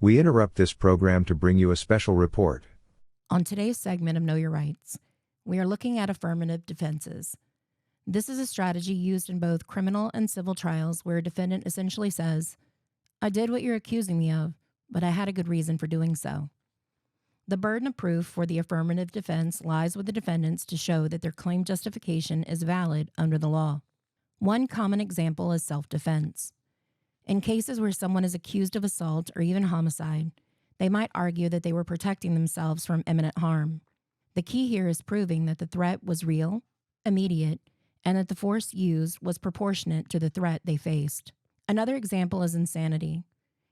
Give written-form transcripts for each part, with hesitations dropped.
We interrupt this program to bring you a special report. On today's segment of Know Your Rights, we are looking at affirmative defenses. This is a strategy used in both criminal and civil trials where a defendant essentially says, I did what you're accusing me of, but I had a good reason for doing so. The burden of proof for the affirmative defense lies with the defendants to show that their claim justification is valid under the law. One common example is self-defense. In cases where someone is accused of assault or even homicide, they might argue that they were protecting themselves from imminent harm. The key here is proving that the threat was real, immediate, and that the force used was proportionate to the threat they faced. Another example is insanity.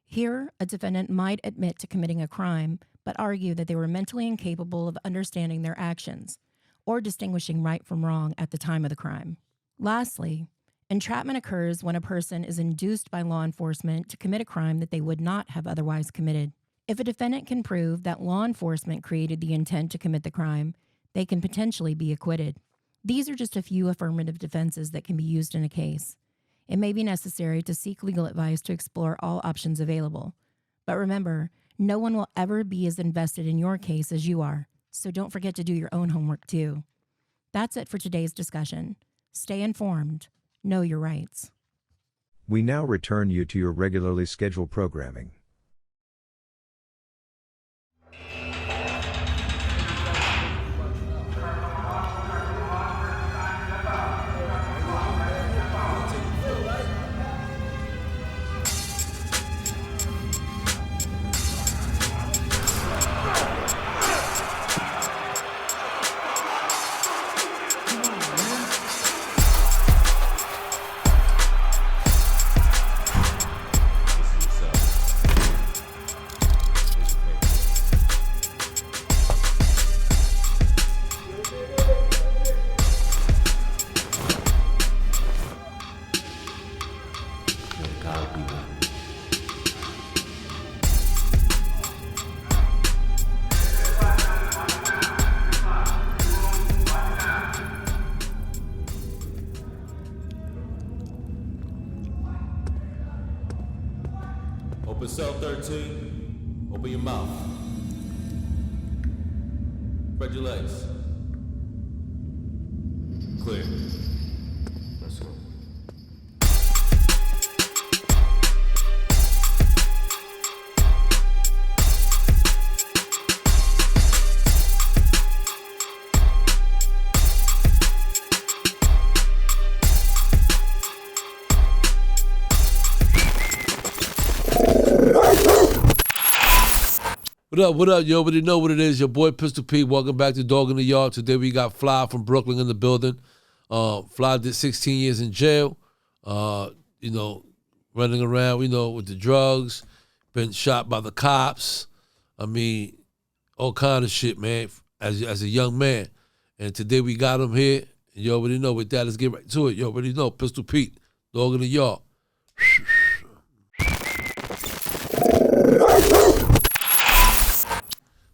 Here, a defendant might admit to committing a crime, but argue that they were mentally incapable of understanding their actions or distinguishing right from wrong at the time of the crime. Lastly, entrapment occurs when a person is induced by law enforcement to commit a crime that they would not have otherwise committed. If a defendant can prove that law enforcement created the intent to commit the crime, they can potentially be acquitted. These are just a few affirmative defenses that can be used in a case. It may be necessary to seek legal advice to explore all options available. But remember, no one will ever be as invested in your case as you are, so don't forget to do your own homework too. That's it for today's discussion. Stay informed. Know your rights. We now return you to your regularly scheduled programming. Open cell 13. Open your mouth. Spread your legs. Clear. Let's go. What up? You already know what it is. Your boy Pistol Pete. Welcome back to Dog in the Yard. Today we got Fly from Brooklyn in the building. Fly did 16 years in jail. Running around, with the drugs. Been shot by the cops. I mean, all kind of shit, man, as a young man. And today we got him here. And you already know with that, let's get right to it. You already know, Pistol Pete, Dog in the Yard.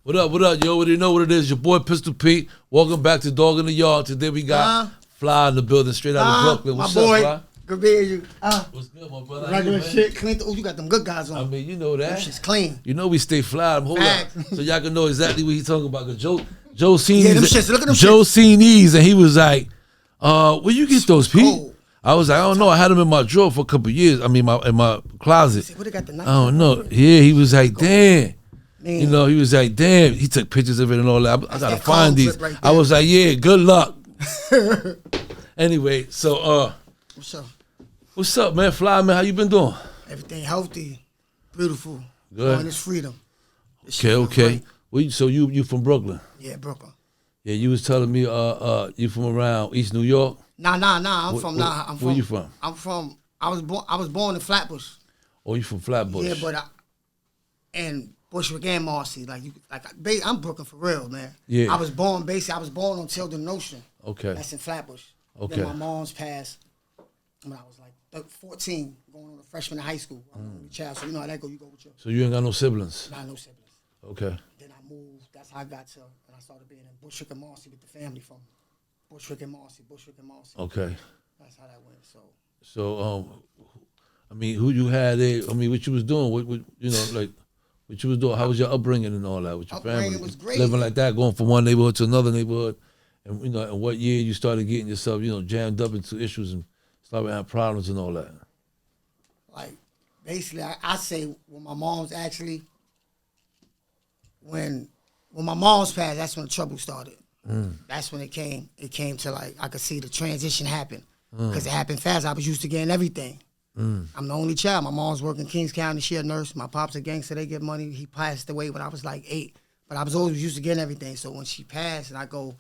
What up? You already know what it is. Your boy Pistol Pete. Welcome back to Dog in the Yard. Today we got Fly in the building, straight out of Brooklyn. What's up, Fly? Good being you. What's good, my brother? Regular shit, clean. Oh, you got them good guys on. I mean, you know that. That shit's clean. You know we stay fly. Hold up, so y'all can know exactly what he's talking about. Cause Joe seen them these. shits. Look at them Joe shits. seen these, and he was like, "Where you get those, Pete?" Cold. I was like, "I don't know. I had them in my drawer for a couple of years. I mean, in my closet. What they got the knife? I don't know." Yeah, he was like, "Damn." Man. He was like, damn. He took pictures of it and all that. I gotta that find cold these. clip right I there. was like, yeah, good luck. Anyway, so What's up? what's up, man? Fly, man, how you been doing? Everything healthy, beautiful. Good. Enjoying this freedom. This shit Okay. feels great. Well, so you from Brooklyn? Yeah, Brooklyn. Yeah, you was telling me you from around East New York? Nah. I'm from. Where you from? I'm from. I was born in Flatbush. Oh, you from Flatbush? Yeah, but and Bushwick and Marcy. I'm Brooklyn for real, man. Yeah. I was born on Tilden Notion. Okay. That's in Flatbush. Okay. Then my mom's passed when I was like 14, going on a freshman in high school. I'm an only child, so you know how that go. You go with your. So you ain't got no siblings? Nah, no siblings. Okay. Then I moved. That's how I got to. And I started being in Bushwick and Marcy with the family from Bushwick and Marcy. Okay. That's how that went. So I mean, who you had there? I mean, what you was doing? What What you was doing? How was your upbringing and all that with your Upbringing family? was great. Living like that, going from one neighborhood to another neighborhood, and and what year you started getting yourself, jammed up into issues and started having problems and all that. Like, basically, I say when my mom's actually, when my mom's passed, that's when the trouble started. That's when it came. It came to like, I could see the transition happen. Because it happened fast. I was used to getting everything. I'm the only child. My mom's working Kings County. She a nurse. My pop's a gangster. They get money. He passed away when I was like 8. But I was always used to getting everything. So when she passed and I go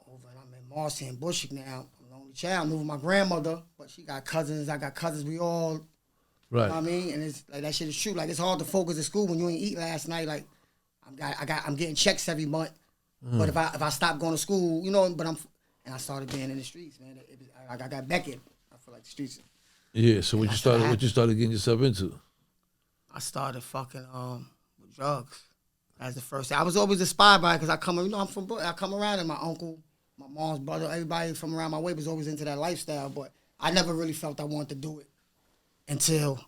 over and I'm in Marcy and Bushwick now, I'm the only child. I'm moving with my grandmother, but she got cousins. I got cousins. We all, Right. you know what I mean? And it's like that shit is true. Like it's hard to focus at school when you ain't eat last night. Like I'm getting checks every month. But if I stop going to school, and I started being in the streets, man. I got back in. I feel like the streets. Yeah. So what you started getting yourself into? I started fucking with drugs. That's the first thing. I was always inspired by it because I come around and my uncle, my mom's brother, everybody from around my way was always into that lifestyle. But I never really felt I wanted to do it until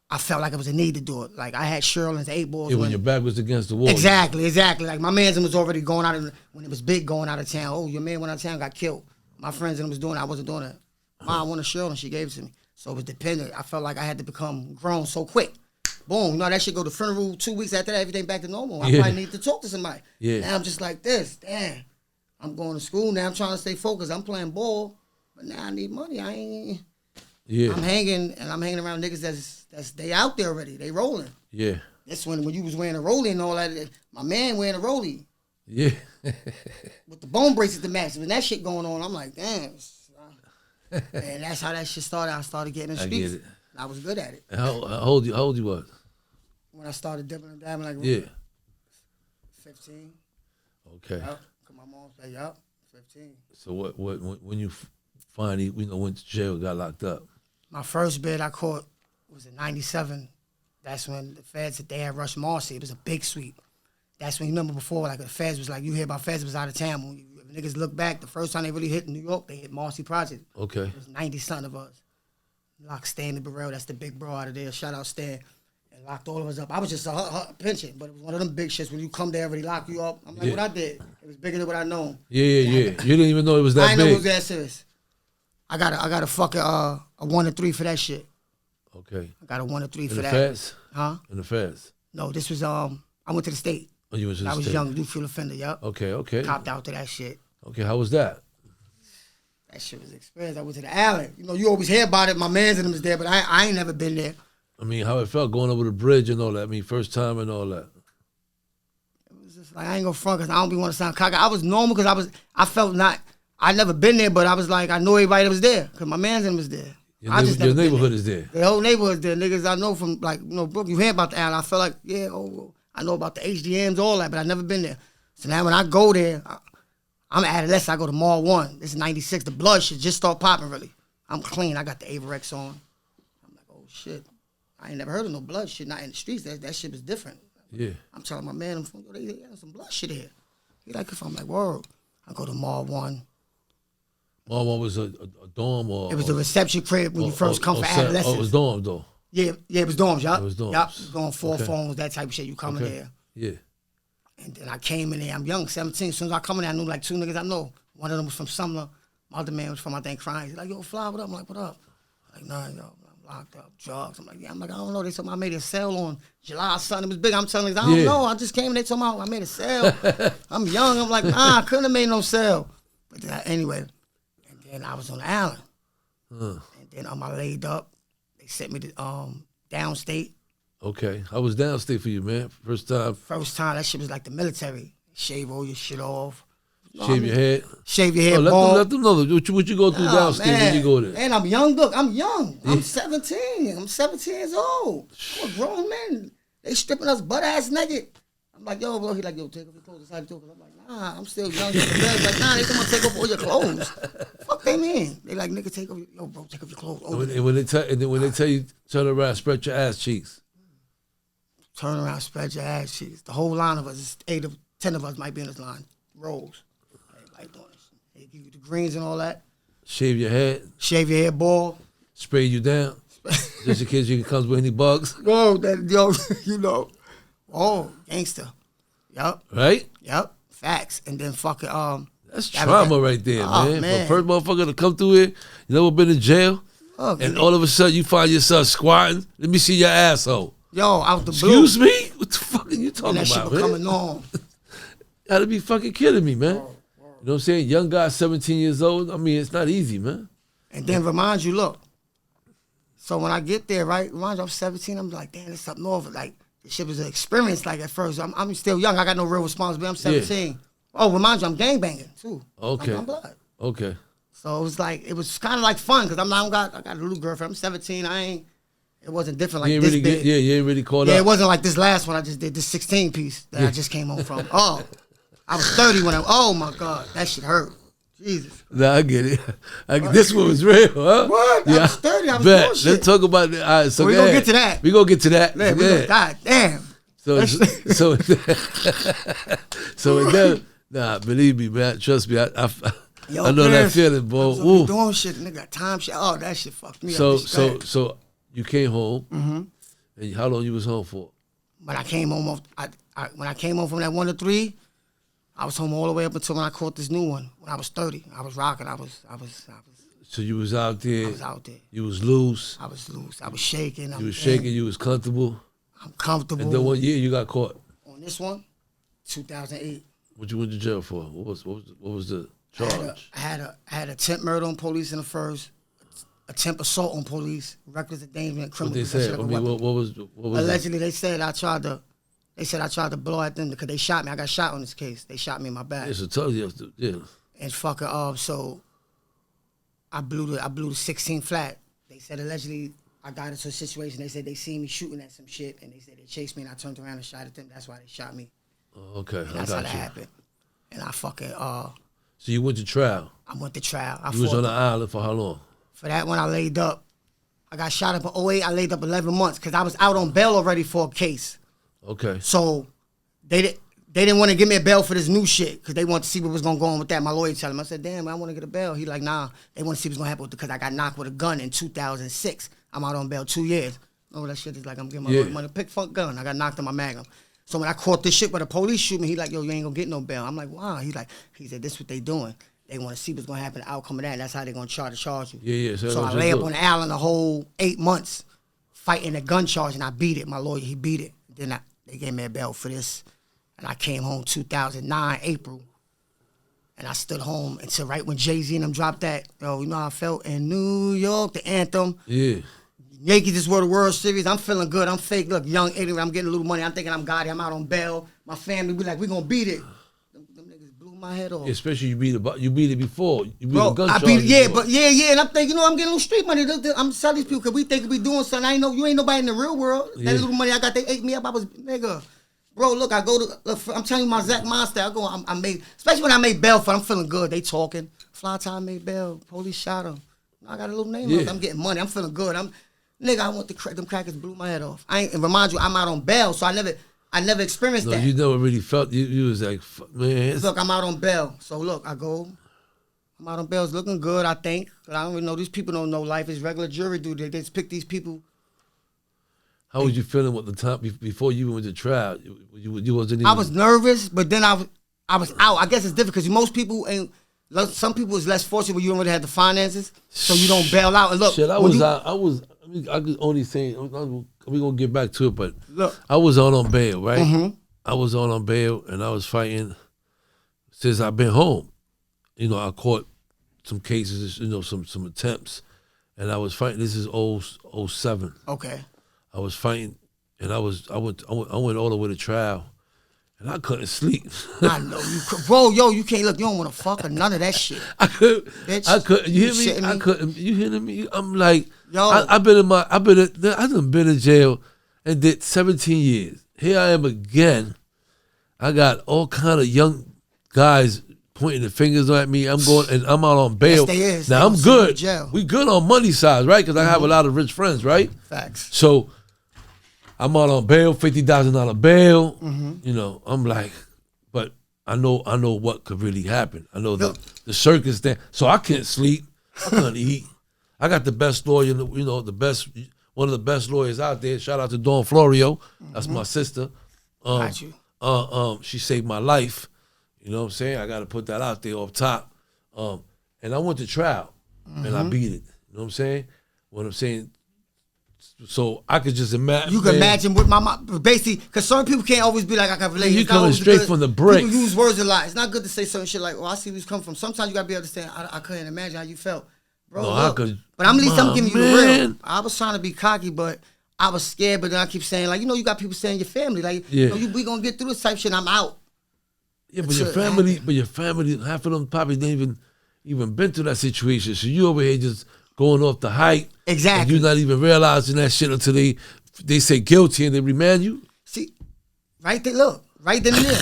I felt like it was a need to do it. Like I had Sherlin's 8 balls. Yeah, when your back was against the wall. Exactly. Like my man's was already going out when it was big, going out of town. Oh, your man went out of town, got killed. My friends and was doing it. I wasn't doing it. Mom wanted Sherlin, she gave it to me. So it was dependent. I felt like I had to become grown so quick. Boom. That shit go to funeral 2 weeks after that, everything back to normal. I probably need to talk to somebody. Yeah. Now I'm just like this. Damn. I'm going to school now. I'm trying to stay focused. I'm playing ball. But now I need money. I'm hanging around niggas that's they out there already. They rolling. Yeah. That's when you was wearing a rollie and all that. My man wearing a rollie. Yeah. With the bone braces to match. When that shit going on, I'm like, damn. And that's how that shit started. I started getting in the streets. I get it. I was good at it. How old you was? When I started dipping and dabbing, like, Yeah. 15. Okay. Yep. Cause my mom said, yup, 15. So when you finally went to jail, got locked up? My first bid I caught was in 97. That's when the feds said they had rushed Marcy. It was a big sweep. That's when, you remember before, like the feds was like, you hear about feds was out of town. When niggas look back, the first time they really hit New York, they hit Marcy Project. Okay. It was 90-something of us. Locked Stanley Burrell, that's the big bro out of there. Shout out Stan. And locked all of us up. I was just a pension, but it was one of them big shits when you come there, everybody lock you up. I'm like, what I did? It was bigger than what I known. Yeah. You didn't even know it was that I didn't know big. it was that serious. I got a fucking a 1 and 3 for that shit. Okay. I got a 1 and 3 for In the that. feds? Huh? In the feds? No, this was I went to the state. Oh, you went to the I was state. young, youthful offender. Yup. Okay. Copped out to that shit. Okay, how was that? That shit was experience. I went to the alley. You always hear about it. My mans and them was there, but I ain't never been there. I mean, how it felt going over the bridge and all that. I mean, first time and all that. It was just like, I ain't gonna front because I don't be want to sound cocky. I was normal because I felt not. I never been there, but I was like, I know everybody that was there because my mans and them was there. Your neighborhood is there. The whole neighborhood there. Niggas I know from Brooklyn. You hear about the alley. I felt like, I know about the HDMs, all that, but I never been there. So now when I go there, I'm an adolescent. I go to Mall 1. This is 96. The blood shit just start popping, really. I'm clean. I got the Averex on. I'm like, oh, shit. I ain't never heard of no blood shit. Not in the streets. That shit was different. Yeah. I'm telling my man, they got some blood shit here. He like, if I'm like, word. I go to Mall 1. Mall 1 was a dorm or? It was the reception crib when you first come for adolescents. Oh, it was dorm, though. Yeah, it was dorms, yup. It was dorms. Yup, going 4 phones, that type of shit. You come in there. Yeah. And then I came in there. I'm young, 17. As soon as I come in there, I knew like 2 niggas I know. One of them was from Sumner. My other man was from, I think, Crying. He's like, yo, Fly, what up? I'm like, what up? Like, nah, yo, I'm locked up, drugs. I'm like, yeah. I'm like, I don't know. They told me I made a sale on July something. It was big. I'm telling niggas, I don't know. I just came and they told me I made a sale. I'm young. I'm like, nah, I couldn't have made no sale. But then anyway, and then I was on the island. And then I laid up. They sent me to downstate. Okay. How was downstate for you, man? First time? First time, that shit was like the military. Shave all your shit off. Shave your head? Shave your head, let them know what you go through downstate when you go there. And I'm young, look, I'm young. I'm 17. I'm 17 years old. I'm a grown man. They stripping us butt-ass naked. I'm like, yo, bro. He like, yo, take off your clothes. That's how you do it. I'm like, nah, I'm still young. They're like, nah, they come on, take off all your clothes. Fuck they mean? They like, nigga, take off your, yo, bro, take off your clothes. And when they tell you, turn around, spread your ass cheeks. Turn around, spread your ass cheeks. The whole line of us, 10 of us might be in this line. Rolls. Everybody doing this. They give you the greens and all that. Shave your head. Shave your head, bald. Spray you down. Just in case you comes with any bugs. Yo, you know. Oh, gangster. Yup. Right? Yep. Facts. And then fucking That's trauma right there, man. For the first motherfucker to come through here, you never been in jail, and all of a sudden you find yourself squatting. Let me see your asshole. Yo, out the blue. Excuse me? What the fuck are you talking and that about, shit man? coming on. Gotta be fucking kidding me, man. You know what I'm saying? Young guy, 17 years old. I mean, it's not easy, man. And then remind you, look. So when I get there, right, remind you, I'm 17. I'm like, damn, it's up north. Like, this shit was an experience. Like at first, I'm still young. I got no real responsibility. I'm 17. Yeah. Oh, remind you, I'm gangbanging too. Okay. I'm blood. Okay. So it was like, it was kind of like fun because I got a little girlfriend. I'm 17. It wasn't different like this big. You ain't really caught up. Yeah, it wasn't like this last one I just did, this 16 piece that I just came home from. Oh, I was 30 when oh my God, that shit hurt. Jesus. Nah, I get it. This one was real, huh? What? Yeah. I was 30, I was doing shit. Let's talk about it. All right, so we gonna get to that. We gonna get to that. Man, God damn. So then, nah, believe me, man. Trust me, I know that feeling, boy. I was doing shit, nigga, time shit. Oh, that shit fucked me up. So you came home, and how long you was home for? When I came home, when I came home from that 1 to 3, I was home all the way up until when I caught this new one. When I was 30, I was rocking. I was. So you was out there. I was out there. You was loose. I was loose. I was shaking. You was shaking. You was comfortable. I'm comfortable. And then what year you got caught? On this one, 2008. What you went to jail for? What was the charge? I had attempt murder on police in the first, attempt assault on police, reckless endangerment, criminal. What they said? I mean, what was allegedly they said I tried to blow at them because they shot me. I got shot on this case. They shot me in my back. Yeah, so tell you, yeah. And fucking so I blew the 16 flat. They said allegedly I got into a situation. They said they seen me shooting at some shit, and they said they chased me, and I turned around and shot at them. That's why they shot me. Oh, okay, and that's how that happened. And I fucking So you went to trial. I went to trial. You was on the island for how long? For that one, I laid up. I got shot up in 08. I laid up 11 months because I was out on bail already for a case. Okay. So they didn't want to give me a bail for this new shit because they wanted to see what was going to go on with that. My lawyer told him, I said, damn, I want to get a bail. He like, nah, they want to see what's going to happen because I got knocked with a gun in 2006. I'm out on bail 2 years. Oh, that shit is like I'm getting my lawyer money. Pick fuck gun. I got knocked in my magnum. So when I caught this shit where the police shoot me, he like, yo, you ain't going to get no bail. I'm like, wow. He said, this is what they doing. They want to see what's going to happen, the outcome of that. That's how they're going to try to charge you. Yeah. So I lay up on the island the whole 8 months fighting a gun charge, and I beat it. My lawyer, he beat it. Then they gave me a bail for this. And I came home 2009, April. And I stood home until right when Jay-Z and them dropped that, yo, you know how I felt in New York, the anthem. Yeah. Yankees just won the World Series. I'm feeling good. I'm fake. Look, young, ignorant. I'm getting a little money. I'm thinking I'm God. I'm out on bail. My family be like, we gonna beat it. Them niggas blew my head off. Yeah, especially you beat it before. You beat Bro, a gun I charge beat it, before. And I'm thinking, I'm getting a little street money. I'm telling these people because we think we doing something. I ain't know you ain't nobody in the real world. That little money I got, they ate me up. I was nigga. Bro, look, I go to. I'm telling you, my Zach Monster. I made, especially when I made bail for. I'm feeling good. They talking. Fly time made bail. Police shot him. I got a little name. I'm getting money. I'm feeling good. Nigga, I want them crackers blew my head off. And remind you, I'm out on bail, so I never experienced that. You never really felt, you was like, man. Look, I'm out on bail. So look, I'm out on bail. It's looking good, I think. But I don't even know, these people don't know life. It's regular jury duty. They just pick these people. How was you feeling at the time before you went to trial? You wasn't even. I was nervous, but then I was out. I guess it's different because most people ain't. Some people is less fortunate when you don't really have the finances, so you don't bail out. And look, shit, I could only say we gonna get back to it, but look, I was on bail, right? Mm-hmm. I was on bail, and I was fighting since I've been home. You know, I caught some cases, you know, some attempts, and I was fighting. This is 07. Okay. I was fighting, and I went all the way to trial, and I couldn't sleep. I know you, bro. Yo, you can't look. You don't want to fuck or none of that shit. I couldn't. Bitch, you hear me? I couldn't. You hearing me? I'm like, yo, I've been jail and did 17 years. Here I am again. I got all kind of young guys pointing the fingers at me. I'm going, and I'm out on bail. Yes, they is. Now I'm good. Jail. We good on money size, right? Because I have a lot of rich friends, right? Facts. So I'm out on bail, $50,000 bail. You know, I'm like, but I know what could really happen. I know the circumstance. So I can't sleep. I couldn't eat. I got the best lawyer, you know, the best. one of the best lawyers out there. Shout out to Dawn Florio. That's my sister. Got you. She saved my life. You know what I'm saying? I got to put that out there off top. And I went to trial, and I beat it. You know what I'm saying? What I'm saying. So I could just imagine. You can imagine what my mom, basically, because certain people can't always be like, I can relate. You It's not coming always straight good. from the bricks. People use words a lot. It's not good to say certain shit like, I see where you come from. Sometimes you got to be able to say, I couldn't imagine how you felt. Bro, No, look. I could. But I'm at least I'm giving you the Man. real. I was trying to be cocky, but I was scared. But then I keep saying, like, you got people saying your family, like, Yeah. we going to get through this type shit, I'm out. Yeah, but your family, half of them probably didn't even been through that situation. So you over here just going off the hype. Exactly. And you're not even realizing that shit until they say guilty and they remand you. See, right there, look, right then and there.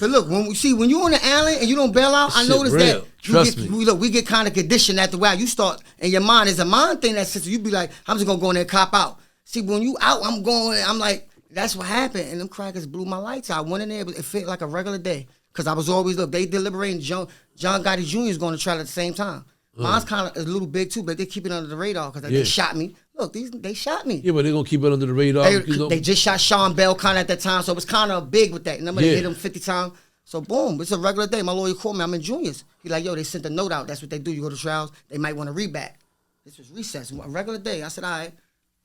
But look, when you're on the island and you don't bail out, I Shit noticed real. that Trust me. we get kind of conditioned after a while. You start, and your mind is a mind thing that says, you be like, I'm just going to go in there and cop out. See, when you out, I'm like, that's what happened. And them crackers blew my lights out. I went in there, it felt like a regular day. Because I was always, look, they deliberating. John Gotti Jr. is going to trial at the same time. Mine's kind of a little big too, but they keep it under the radar because they shot me. Look, they shot me. Yeah, but they're going to keep it under the radar. They just shot Sean Bell kind of at that time, so it was kind of big with that. And I'm going to hit him 50 times. So boom, it's a regular day. My lawyer called me. I'm in juniors. He like, yo, they sent a note out. That's what they do. You go to trials, they might want to reback. This was recess, a regular day. I said, all right.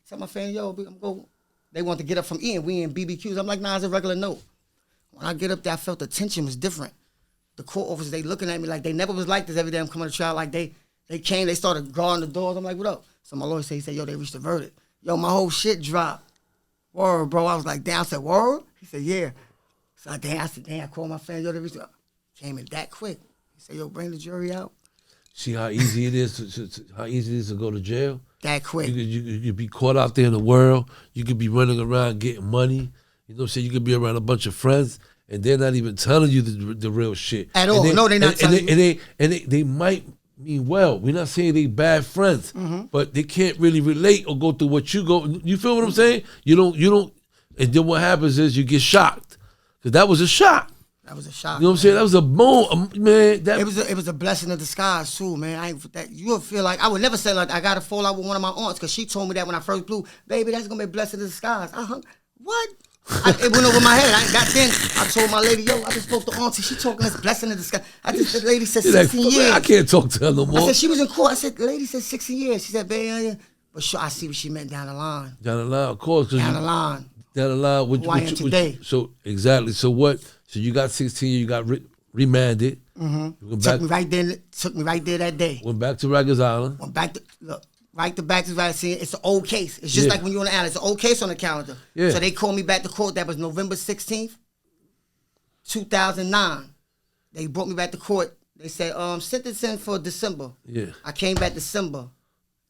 Tell my family, yo, I'm go. They want to get up from eating. We in BBQs. I'm like, nah, it's a regular note. When I get up there, I felt the tension was different. The court officers, they looking at me like they never was like this every day I'm coming to trial. Like they came, they started guarding the doors. I'm like, what up? So my lawyer said, yo, they reached the verdict. Yo, my whole shit dropped. Word, bro. I was like, damn. I said, word? He said, yeah. So I said, damn, I called my family. Yo, they reached the came in that quick. He said, yo, bring the jury out. See how easy it is to go to jail? That quick. You could be caught out there in the world. You could be running around getting money. You know what I'm saying? You could be around a bunch of friends, and they're not even telling you the real shit. At all. No, they're not telling you. And they might mean well. We're not saying they bad friends, but they can't really relate or go through what you go. You feel what I'm saying? You don't. And then what happens is you get shocked. Because that was a shock. That was a shock. You know what I'm saying? That was a boom, man. It was a blessing in disguise too, man. You would feel like I would never say like I got to fall out with one of my aunts because she told me that when I first blew, baby, that's gonna be a blessing in disguise. What? It went over my head. I told my lady, yo, I just spoke to auntie. She talking this blessing in disguise. The lady said 16 years. Man, I can't talk to her no more. I said she was in court. I said the lady said 16 years. She said, baby, but sure, I see what she meant down the line. Down the line, of course. Down the line. Down the line. Who I am today. So exactly. So what? So you got 16 years. You got remanded. Took me right there that day. Went back to Rikers Island. Went back to right to back to right. See, it's an old case. It's just like when you're on the island. It's an old case on the calendar. Yeah. So they called me back to court. That was November 16th, 2009. They brought me back to court. They said, sentencing for December. Yeah. I came back December.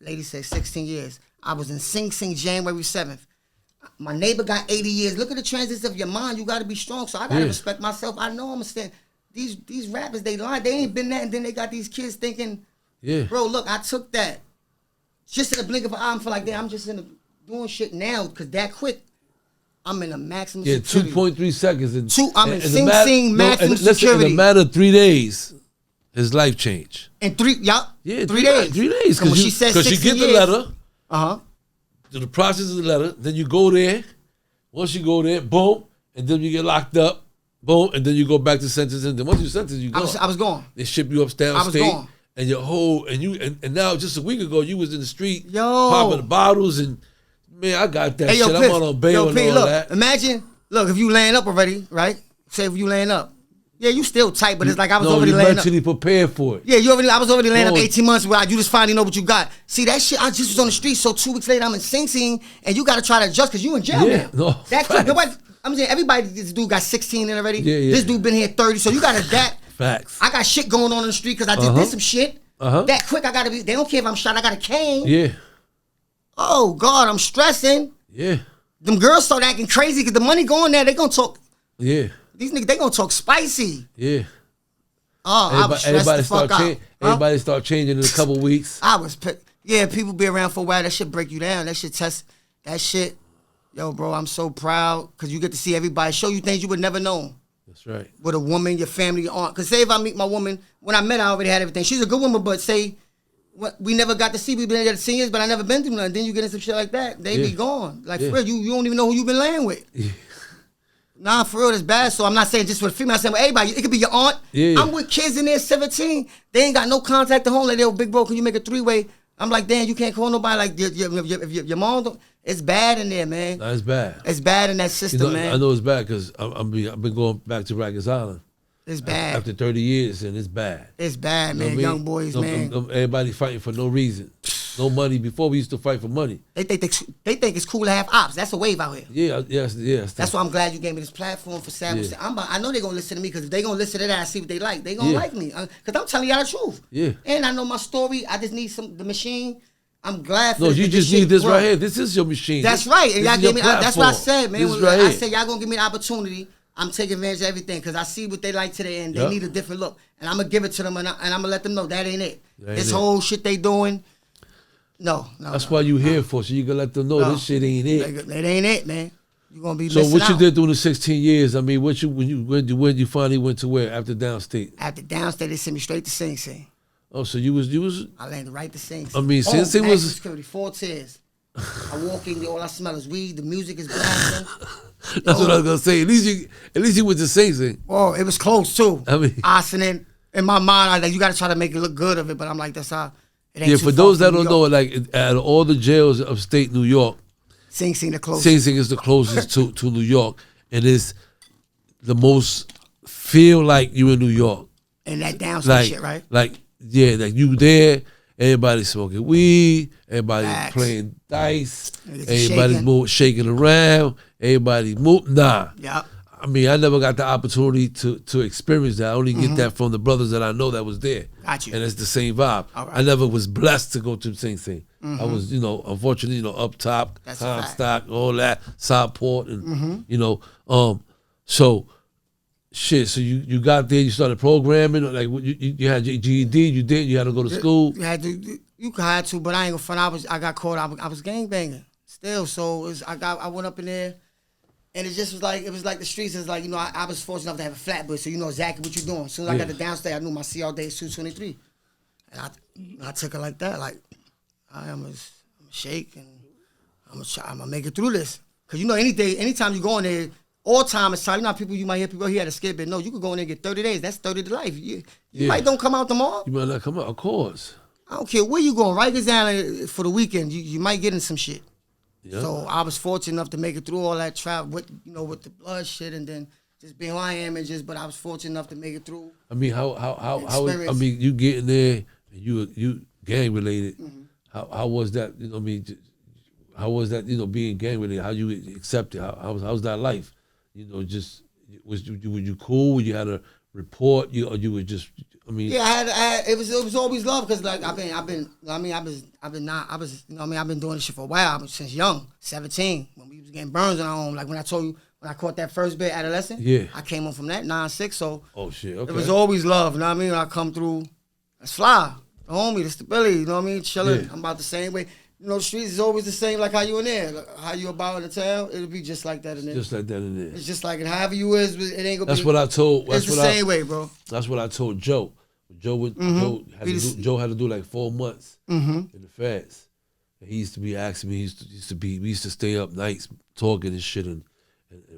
Lady said 16 years. I was in Sing Sing January 7th. My neighbor got 80 years. Look at the transition of your mind. You got to be strong. So I got to respect myself. I know I'm a stand. These rappers, they lie. They ain't been that. And then they got these kids thinking, bro, look, I took that. Just in the blink of an eye, I'm feel like, I'm just doing shit now because that quick, I'm in a maximum security. 2.3 seconds. I'm in Sing Sing maximum security. In a matter of 3 days, his life changed. In 3 days. 3 days. Because she said 16 you get years. the letter. Do the process of the letter. Then you go there. Once you go there, boom, and then you get locked up. Boom, and then you go back to sentencing. Then once you sentence, you go. I was gone. They ship you upstairs. I was gone. And your whole and now just a week ago you was in the street popping the bottles and man, I got that shit. Piff, I'm on bail and all look, that. Imagine, if you laying up already, right? Say if you laying up. Yeah, you still tight, but it's like I was already laying up. mentally prepared for it. Yeah, I was already laying up 18 months where you just finally know what you got. See, that shit, I just was on the street, so 2 weeks later I'm in Sing Sing, and you got to try to adjust because you in jail now. No, that quick, nobody, I'm saying everybody, this dude got 16 in already. Yeah. This dude been here 30, so you got to adapt. Facts. I got shit going on in the street because I just did some shit. That quick, I got to be, they don't care if I'm shot, I got a cane. Yeah. Oh, God, I'm stressing. Yeah. Them girls start acting crazy because the money going there, they going to talk. Yeah. These niggas, they going to talk spicy. Yeah. Oh, I was stressed the fuck out. Everybody start changing in a couple weeks. I was people be around for a while. That shit break you down. That shit test. That shit. Yo, bro, I'm so proud because you get to see everybody show you things you would never know. That's right. With a woman, your family, your aunt. Because say if I meet my woman, when I met her, I already had everything. She's a good woman, but say we never got to see. We've been there 10 years, but I never been through nothing. Then you get into some shit like that, they be gone. Like for real, you don't even know who you been laying with. Yeah. Nah, for real, it's bad. So I'm not saying just for the female. I'm saying with everybody. It could be your aunt. Yeah. I'm with kids in there 17. They ain't got no contact at home. Like, they're big bro, can you make a 3-way? I'm like, damn, you can't call nobody. Like, your mom don't. It's bad in there, man. Nah, it's bad. It's bad in that system, man. I know it's bad because I've been going back to Rikers Island. It's bad. After 30 years, and it's bad. It's bad, man. Young boys, man. Everybody fighting for no reason. No money. Before we used to fight for money. They think it's cool to have ops. That's a wave out here. Yeah, yes. That's why I'm glad you gave me this platform for Savage. Yeah. I know they're gonna listen to me because if they gonna listen to that, I see what they like. They gonna like me because I'm telling y'all the truth. Yeah. And I know my story. I just need the machine. I'm glad for No, you just need this right here. This is your machine. That's right. And y'all gave me. That's what I said, man. I said y'all gonna give me the opportunity. I'm taking advantage of everything because I see what they like today and they need a different look. And I'm going to give it to them and I'm going to let them know that ain't it. This whole shit they doing, no. That's why you here for, so you can let them know this shit ain't it. It ain't it, man. You're going to be So missing what out. you did during the 16 years, I mean, when you finally went to where? After downstate? After downstate, they sent me straight to Sing Sing. Oh, so you was. I landed right to Sing Sing. I mean, Sing Sing was. Security, 4 tiers. I walk in, all I smell is weed. The music is blasting. That's what I was gonna say. At least you went to Sing Sing. Oh, it was close too. I mean, Arsenal. In my mind, I like you got to try to make it look good of it, but I'm like, that's how. It ain't yeah, too for far those that from don't New know, York. like out of all the jails of state New York, Sing Sing the closest. Sing Sing is the closest to New York, and it's the most feel like you in New York. And that downstate Like shit, right? like you there. Everybody smoking weed. Everybody Facts. playing dice. Niggas Everybody shaking around. Everybody move. Nah. Yep. I mean, I never got the opportunity to experience that. I only get that from the brothers that I know that was there. Got you. And it's the same vibe. All right. I never was blessed to go to Sing Sing. I was, unfortunately, up top, That's a fact. Comstock, all that, Southport, and so shit. So you got there, you started programming, like you had your GED, you had to go to school. You had to, but I ain't gonna front. I got caught. I was gangbanging still. So I went up in there, and it just was like the streets. It's like I was fortunate enough to have a flatbed, so you know exactly what you're doing. As soon as I got the downstairs, I knew my CR day is 223, and I took it like that. Like I'm a shake, and I'm gonna make it through this. Cause anytime you go in there. All time is time. How people you might hear people he had a skip it. No, you could go in there and get 30 days. That's 30 to life. You might don't come out tomorrow. You might not come out, of course. I don't care where you going. Rikers Island for the weekend. You might get in some shit. Yep. So I was fortunate enough to make it through all that travel with the blood shit and then just being who I am but I was fortunate enough to make it through. I mean, how you getting there and you gang related. Mm-hmm. How was that? How was that? Being gang related. How you accept it? How's that life? Was you cool? You had a report? You were just? I mean, yeah, I had it was always love because like I've been doing this shit for a while since young, 17 when we was getting burns in our home. Like when I told you when I caught that first bit adolescent, yeah, I came home from that 9-6. So oh shit, okay, it was always love. You know what I mean? When I come through, that's fly, the homie, the stability. You know what I mean? Chilling. Yeah. I'm about the same way. The streets is always the same like how you in there. Like how you about in the town, it'll be just like that in there. Just like that in there. It's just like it. However you is, it ain't gonna that's be. That's what I told. It's the same way, bro. That's what I told Joe. Joe had to do like 4 months in the feds. And he used to be asking me. We used to stay up nights talking and shit and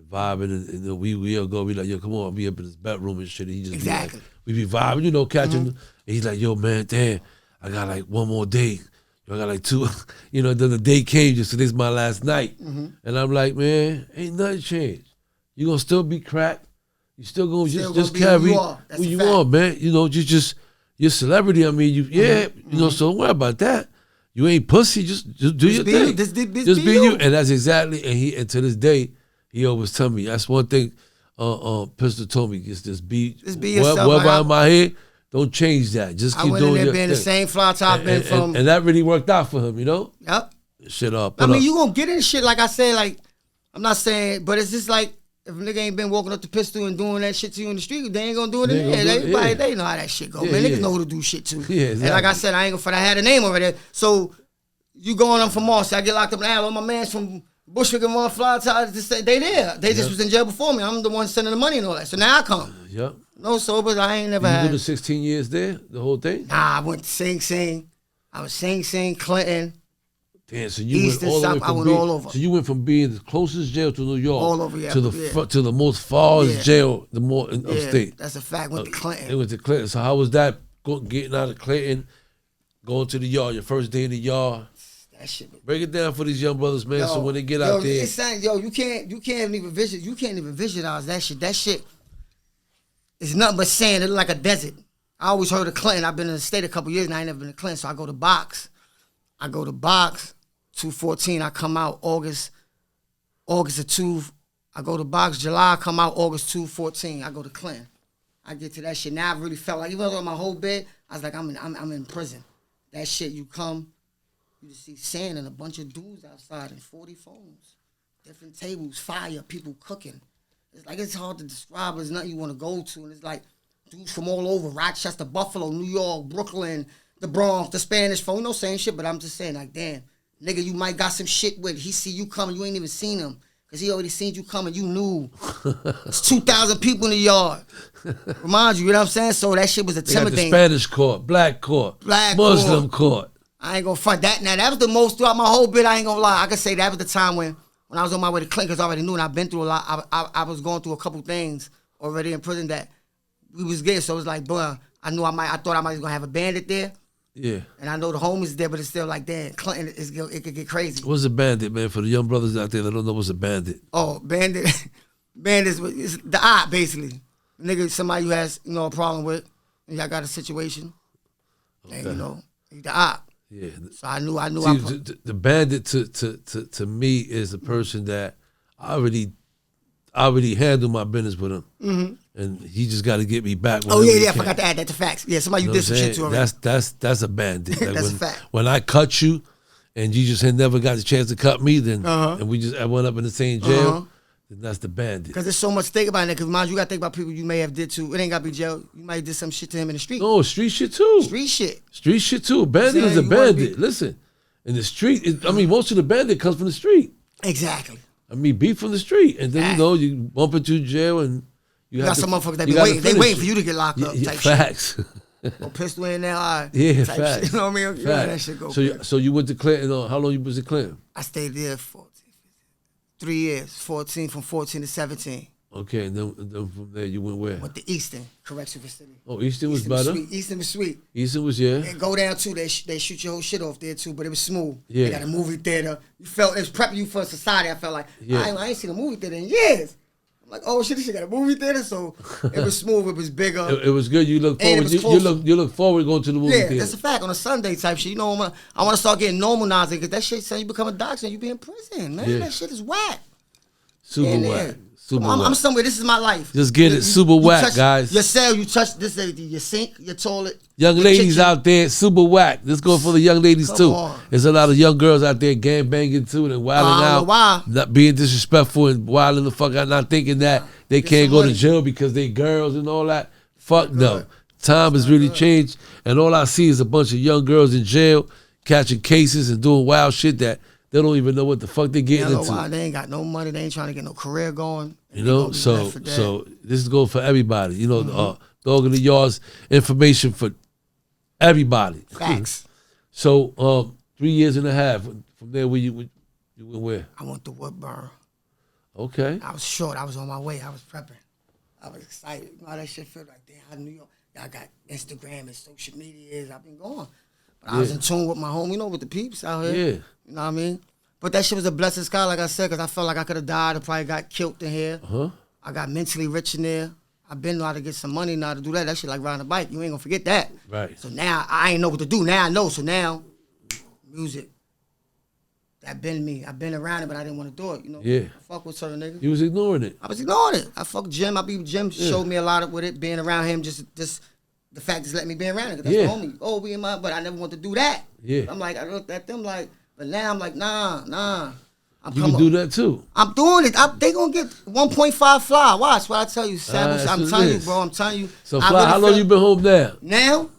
vibing and we'll go be like, yo, come on, I'll be up in his bedroom and shit. And he just exactly. Be like, we be vibing, catching. And he's like, yo, man, damn, I got like one more day. I got like 2, then the day came just so this is my last night. Mm-hmm. And I'm like, man, ain't nothing changed. You gonna still be cracked. You still gonna just carry who you are, man. Just your celebrity. I mean, so don't worry about that. You ain't pussy, just do your thing. Just be you. And that's exactly, and to this day, he always tell me, that's one thing Pistol told me, just be yourself. Wherever I'm out here, don't change that. Just keep doing your thing. I went in there being the same fly top and that really worked out for him, Yep. Shit up. I mean, you gonna get in shit like I said, like, I'm not saying, but it's just like, if a nigga ain't been walking up the pistol and doing that shit to you in the street, they ain't gonna do it in there. Everybody, they know how that shit go, man. Niggas know who to do shit to. Yeah, exactly. And like I said, I ain't gonna I had a name over there. So, you going on from Moss, I get locked up in Alabama, all my mans from Bushwick and Fly Ties, they there. They just was in jail before me. I'm the one sending the money and all that. So now I come. Yep. No sober, I ain't never you had. You do the 16 years there, the whole thing? Nah, I went to Sing Sing. I was Sing Sing, Clinton. Damn, so you East went and all the way South, I from went being, all over. So you went from being the closest jail to New York All over, yeah, to the yeah. to the most farthest Yeah. jail, the more in Yeah, upstate. that's a fact. Went to It Clinton. went to Clinton. So how was that getting out of Clinton, going to the yard, your first day in the yard? That shit. Break it down for these young brothers, man. So when they get out there, it's saying, you can't even visualize that shit. That shit is nothing but sand. It's like a desert. I always heard of Clinton. I've been in the state a couple years and I ain't never been to Clinton. So I go to box. 214. I come out August of 2. I go to box July. I come out August 214. I go to Clinton. I get to that shit. Now I really felt like, even though on my whole bed, I was like, I'm in prison. That shit, you come, you just see sand and a bunch of dudes outside and 40 phones, different tables, fire, people cooking. It's like, it's hard to describe. It's nothing you want to go to. And it's like dudes from all over, Rochester, Buffalo, New York, Brooklyn, the Bronx, the Spanish phone. No saying shit, but I'm just saying, like, damn, nigga, you might got some shit with. He see you coming, you ain't even seen him. Because he already seen you coming, you knew. It's 2,000 people in the yard. Remind you, you know what I'm saying? So that shit was intimidating. they got the Spanish court, black court, Muslim court. I ain't gonna front that. Now, that was the most throughout my whole bit. I ain't gonna lie. I can say that was the time when I was on my way to Clinton, because I already knew, and I've been through a lot. I was going through a couple things already in prison that we was getting. So it was like, bruh, I thought I might gonna have a bandit there. Yeah. And I know the homies there, but it's still like, damn, Clinton, it could get crazy. What's a bandit, man? For the young brothers out there that don't know what's a bandit. Oh, bandit. Bandits, it's the op, basically. Nigga, somebody who has, a problem with, and y'all got a situation. Okay. And, the op. Yeah. So I knew. See, the bandit to me is the person that I already handled my business with him. Mm-hmm. And he just got to get me back. Oh, yeah, I forgot to add that to facts. Yeah, somebody you did some shit to already. That's a bandit. Like That's a fact. When I cut you and you just had never got the chance to cut me, then and I went up in the same jail, then that's the bandit. Because there's so much to think about in there. Because, mind you got to think about people you may have did to. It ain't got to be jail. You might have did some shit to him in the street. No, street shit too. Street shit too. Bandit is a bandit. Listen, in the street, most of the bandit comes from the street. Exactly. Beef from the street. And then, you bump into jail and you got some motherfuckers that be waiting. They waiting for you to get locked up. Type facts. Shit. Or pistol in there. All right. Yeah, type facts. Shit. You know what I mean? Yeah, that shit go. So you went to Clinton. How long you was in Clinton? I stayed there 3 years. From 14 to 17. Okay, and then from there you went where? Went to Easton Correctional Facility. Oh, Easton was better. Easton was sweet. Easton was And go down too. They shoot your whole shit off there too, but it was smooth. Yeah. They got a movie theater. You felt it was prepping you for society. I felt like I ain't seen a movie theater in years. I'm like, oh shit, this shit got a movie theater. So it was smooth. It was bigger. It was good. You look forward. You look forward going to the movie theater. Yeah, that's a fact. On a Sunday type shit. I want to start getting normalized because that shit saying you become a doctor and you be in prison, man. Yeah. That shit is whack. Super whack. I'm somewhere. This is my life. Just get it. Super whack, guys. Your cell, you touch this, your sink, your toilet. Young ladies out there, super whack. Let's go for the young ladies too. There's a lot of young girls out there gang banging too and wilding out. Why? Not being disrespectful and wilding the fuck out, not thinking that they can't go to jail because they girls and all that. Fuck no. Time has really changed, and all I see is a bunch of young girls in jail catching cases and doing wild shit that they don't even know what the fuck they're getting into. Why. They ain't got no money. They ain't trying to get no career going. So this is going for everybody. Dog in the Yard's information for everybody. Facts. So 3 years and a half. From there, you went where? I went to Woodburn. Okay. I was short. I was on my way. I was prepping. I was excited. You know how that shit feel like, damn, how New York. I got Instagram and social media. I've been going. But I was in tune with my home, with the peeps out here. Yeah. You know what I mean? But that shit was a blessed sky, like I said, because I felt like I could have died. I probably got killed in here. I got mentally rich in there. I've been know how to get some money now to do that. That shit like riding a bike. You ain't gonna forget that. Right. So now I ain't know what to do. Now I know. So now, music. That been me. I've been around it, but I didn't want to do it. Yeah. I fuck with certain niggas. You was ignoring it. I was ignoring it. I fuck Jim. Jim showed me a lot with it. Being around him, just the fact just let me be around it. That's the homie. Oh, we in my, but I never want to do that. Yeah. I'm like, I looked at them like, but now I'm like, nah. You can do that too. I'm doing it. They gonna get 1.5 fly. Watch what I tell you, Samuel. I'm telling you, bro. I'm telling you. So fly, how long you been home now? Now,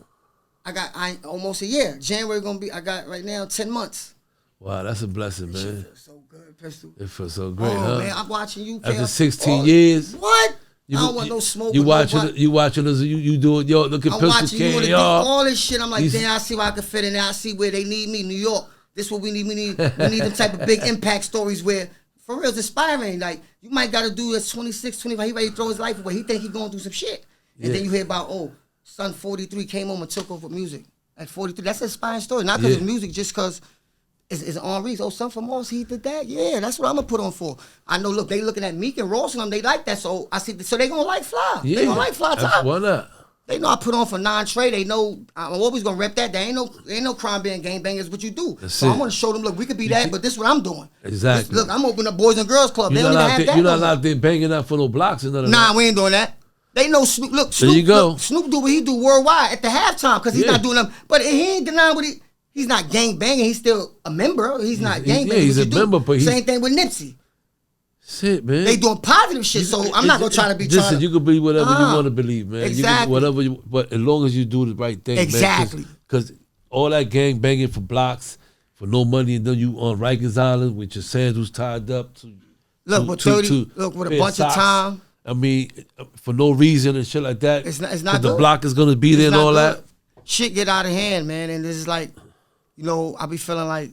I almost a year. January gonna be. I got right now 10 months. Wow, that's a blessing, man. It feels so good, Pistol. It feels so great, oh, huh? Man, I'm watching you. After 16 years. What? I don't want no smoke. You watching us? You do it? Yo, look at I'm Pistol watching you Can, do yo. all this shit. I'm like, damn, I see where I can fit in there. I see where they need me. New York. This what we need. We need them type of big impact stories where, for real, it's inspiring. Like, you might got to do at 26, 25. He ready to throw his life away. He think he going through some shit. And then you hear about, son 43 came home and took over music at 43. That's an inspiring story. Not because of music, just because it's on reason. Son from Moss, he did that. Yeah, that's what I'm going to put on for. I know, look, they looking at Meek and Ross and them. They like that. So I see. So they going to like Fly. Yeah. They going to like Fly Top. Why not? They know I put on for non-trade. They know I'm always gonna rep that. There ain't no crime being gangbangers. What you do? So I'm gonna show them. Look, we could be that, but this is what I'm doing. Exactly. Look, I'm opening a Boys and Girls Club. They don't even have that. You're not out there banging out for no blocks and none of that. Nah, we ain't doing that. They know Snoop. Look, Snoop. There you go. Look, Snoop do what he do worldwide at the halftime because he's not doing them. But he ain't denying what he's not gang banging. He's still a member. He's not gang banging. Yeah, he's a member, but same thing with Nipsey. Shit, man. They doing positive shit, so I'm not gonna try to be. Listen, you can believe whatever you want to believe, man. Exactly. But as long as you do the right thing, exactly. Because all that gang banging for blocks, for no money, and then you on Rikers Island with your sandals tied up. Look, with a bunch of time. I mean, for no reason and shit like that. It's not good. The block is gonna be there and all that. Shit get out of hand, man, and this is like, I be feeling like.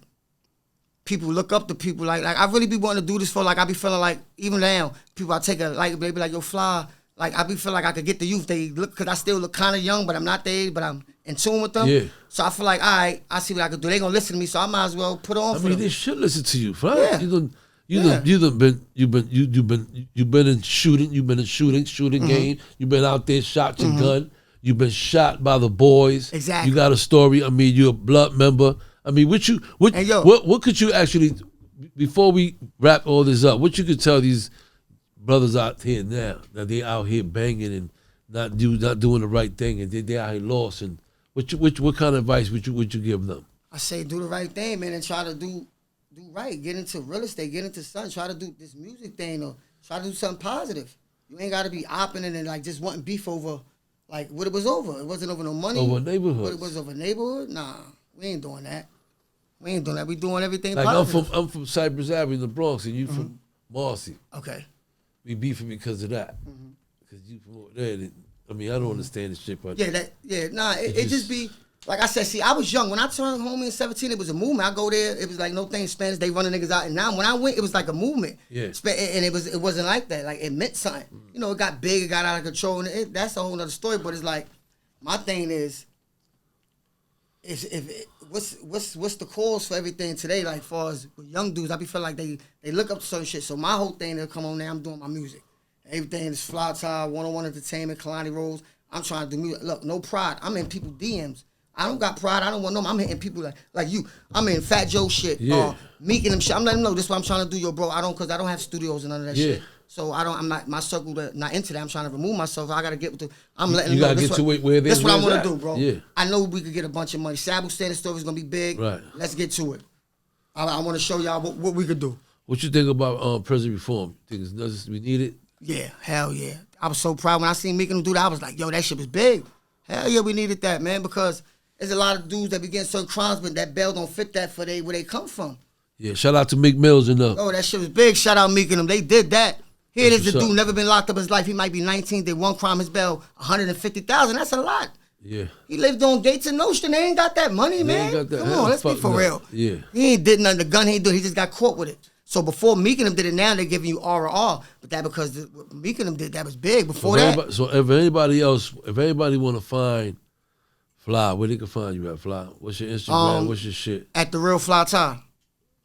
People look up to people like I really be wanting to do this for I be feeling like even now people I take they be like yo Fly I be feeling like I could get the youth they look because I still look kind of young but I'm not their age but I'm in tune with them so I feel like all right I see what I could do they gonna listen to me so I might as well put on for them. They should listen to you, right? You've been in shooting game. You've been out there shot your gun. You've been shot by the boys. Exactly. You got a story. I mean, you're a blood member. I mean, what could you actually, before we wrap all this up, what you could tell these brothers out here now that they out here banging and not doing the right thing and they out here lost, and what kind of advice would you give them? I say do the right thing, man, and try to do right. Get into real estate, get into something, try to do this music thing or try to do something positive. You ain't gotta be opping and like just wanting beef over what it was over. It wasn't over no money. Over neighborhoods. What it was over neighborhood? Nah, we ain't doing that. We ain't doing that. We doing everything like positive. I'm from Cypress Avenue in the Bronx, and you from Marcy. Okay. We beefing because of that. Because you from over there. I mean, I don't understand this shit, but it just be like I said. See, I was young when I turned home in 17. It was a movement. I go there. It was like no thing in Spanish. They running niggas out. And now when I went, it was like a movement. Yeah. And it wasn't like that. Like it meant something. It got big. It got out of control. And that's a whole other story. But it's like my thing is what's the cause for everything today? Like, far as with young dudes, I be feeling like they look up to certain shit. So my whole thing, they'll come on there, I'm doing my music. Everything is Fly Tie, 101 Entertainment, Kalani Rose. I'm trying to do music. Look, no pride. I'm in people DMs. I don't got pride. I don't want no. I'm hitting people like you. I'm in Fat Joe shit. Meek and them shit. I'm letting them know this is what I'm trying to do, yo, bro. Because I don't have studios and none of that shit. So I'm not my circle not into that. I'm trying to remove myself. I gotta get with I'm letting them know. You gotta get to where they're. That's what I want to do, bro. Yeah. I know we could get a bunch of money. Sabu said the story's gonna be big. Right. Let's get to it. I want to show y'all what we could do. What you think about prison reform? Think it's necessary? We need it? Yeah, hell yeah. I was so proud when I seen Meek and them do that. I was like, yo, that shit was big. Hell yeah, we needed that, man, because there's a lot of dudes that be getting certain crimes, but that bail don't fit that for where they come from. Yeah, shout out to Meek Mills and them. Oh, that shit was big. Shout out Meek and them. They did that. Here it is, the dude never been locked up in his life. He might be 19, did one crime, his bail, $150,000. That's a lot. Yeah. He lived on Gates and Nostrand. They ain't got that money, man. Ain't got that. Come on, let's be for real. Yeah. He ain't did nothing. The gun he ain't do. He just got caught with it. So before Meek and them did it, now they're giving you R. But that because what Meek and them did, that was big. Before that. So if anybody want to find Fly, where they can find you at, Fly? What's your Instagram? What's your shit? At the Real Fly Tie.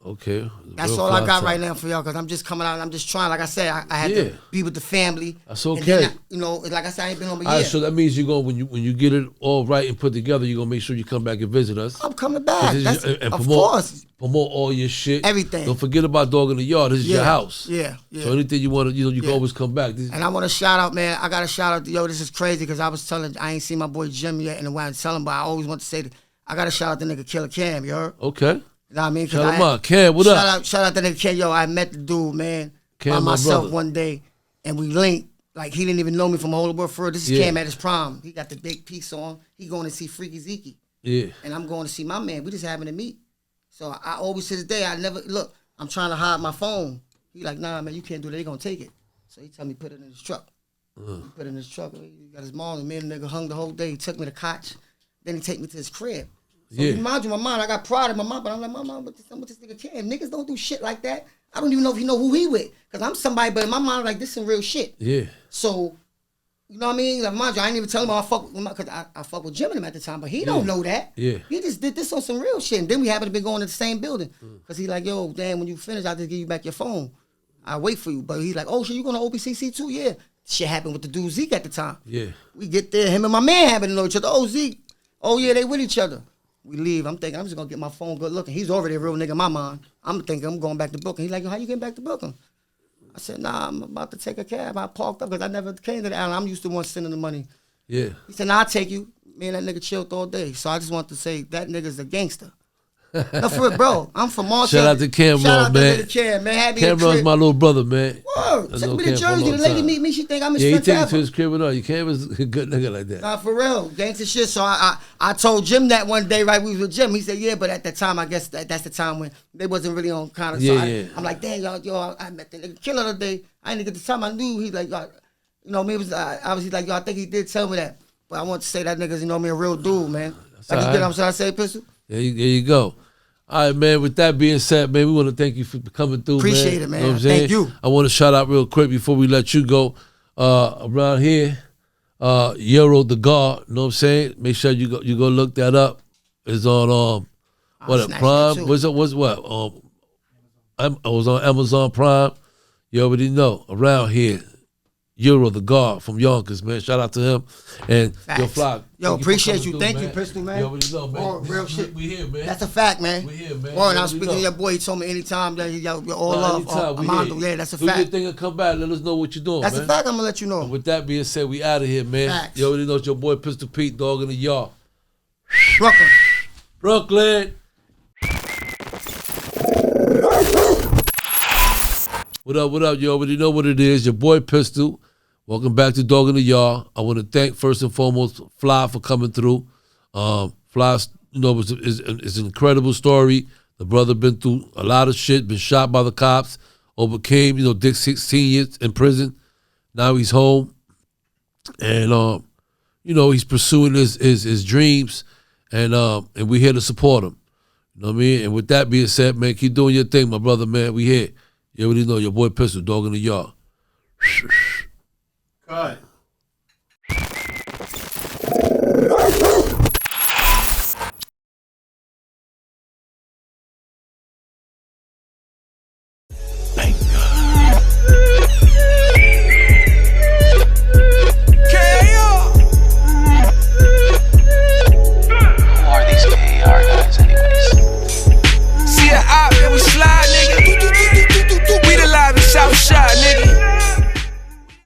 Okay. That's all I got right now for y'all, because I'm just coming out and I'm just trying. Like I said, I had to be with the family. That's okay. And then like I said, I ain't been home a year. All right, so that means you're going, when you get it all right and put together, you're going to make sure you come back and visit us. I'm coming back. Of course. Promote all your shit. Everything. Don't forget about Dog in the Yard. This is your house. Yeah. So anything you want to, you can always come back. And I want to shout out, man. I got to shout out, this is crazy, because I was telling, I ain't seen my boy Jim yet, and I was telling him, but I always want to say that I got to shout out the nigga Killer Cam, you heard? Okay. You know what I mean? Shout him out. Cam, what up? Shout out to nigga Cam. Yo, I met the dude, man, Cam, by myself brother. one day, and we linked. Like, he didn't even know me from a whole world for real. This is Cam at his prom. He got the big piece on. He going to see Freaky Zeke. Yeah. And I'm going to see my man. We just happened to meet. So I always, to this day, I'm trying to hide my phone. He like, nah, man, you can't do that. They going to take it. So he tell me put it in his truck. He put it in his truck. He got his mom and me and the nigga hung the whole day. He took me to Koch. Then he take me to his crib. So mind you, my mom, I got pride in my mom, but I'm like, my mom, what this nigga can? Niggas don't do shit like that. I don't even know if you know who he with. Because I'm somebody, but in my mind, like, this some real shit. Yeah. So, you know what I mean? Like, mind you, I ain't even tell him I fuck with because I fuck with Jim and him at the time, but he don't know that. Yeah. He just did this on some real shit. And then we happened to be going to the same building. Because he like, yo, damn, when you finish, I'll just give you back your phone. I'll wait for you. But he like, oh, shit, you going to OPCC too? Yeah. Shit happened with the dude Zeke at the time. Yeah. We get there, him and my man happen to know each other. Oh, Zeke. Oh, yeah, they with each other. We leave. I'm thinking, I'm just going to get my phone good looking. He's already a real nigga in my mind. I'm thinking, I'm going back to Brooklyn. He's like, yo, how you getting back to Brooklyn? I said, nah, I'm about to take a cab. I parked up because I never came to the island. I'm used to one sending the money. Yeah. He said, nah, I'll take you. Me and that nigga chilled all day. So I just want to say, that nigga's a gangster. No, for real, bro. I'm from Marshall. Shout out to Cameron, Shout out man. to Cam, man. Had me Cameron's my little brother, man. Word. Took me to Jersey. The lady meet me. She think I'm his friend. Yeah, he take forever. you to his crib and all. You can't was a good nigga like that. Nah, for real. Gangster shit. So I told Jim that one day, right? We was with Jim. He said, yeah, but at that time, I guess that's the time when they wasn't really on kind of. Yeah, so yeah. I'm like, damn, yo, I met the nigga killer the day. I didn't get the time I knew. He like, you know, me was obviously like, yo, I think he did tell me that. But I want to say that nigga's, you know, me a real dude, man. That's like, you right. get what I'm trying to say, Pistol? There you go. All right, man. With that being said, man, we want to thank you for coming through, Appreciate it, man. You know what I'm saying? Thank you. I want to shout out real quick before we let you go. Around here, Euro the Guard. You know what I'm saying? Make sure you go look that up. It's on Prime? It was on Amazon Prime. You already know. Around here, Euro the Guard from Yonkers, man. Shout out to him. And yo, Fly. Yo, appreciate you. Thank man. you, Pistol, man. You already know, man. Oh, real shit. We here, man. That's a fact, man. We here, man. Warren, I was speaking to your boy. He told me anytime that you're all love. Amando. Yeah, that's a Do fact. your thing and come back. Let us know what you're doing, That's man. a fact. I'm going to let you know. And with that being said, we out of here, man. Facts. You already know it's your boy Pistol Pete, dog in the yard. Brooklyn. What up? You already know what it is. Your boy Pistol. Welcome back to Dog in the Yard. I want to thank first and foremost Fly for coming through. Fly, you know, is an incredible story. The brother been through a lot of shit, been shot by the cops, overcame, you know, did 16 years in prison. Now he's home. And you know, he's pursuing his dreams, and we're here to support him. You know what I mean? And with that being said, man, keep doing your thing, my brother, man. We here. You already know your boy Pistol, Dog in the Yard. Cut.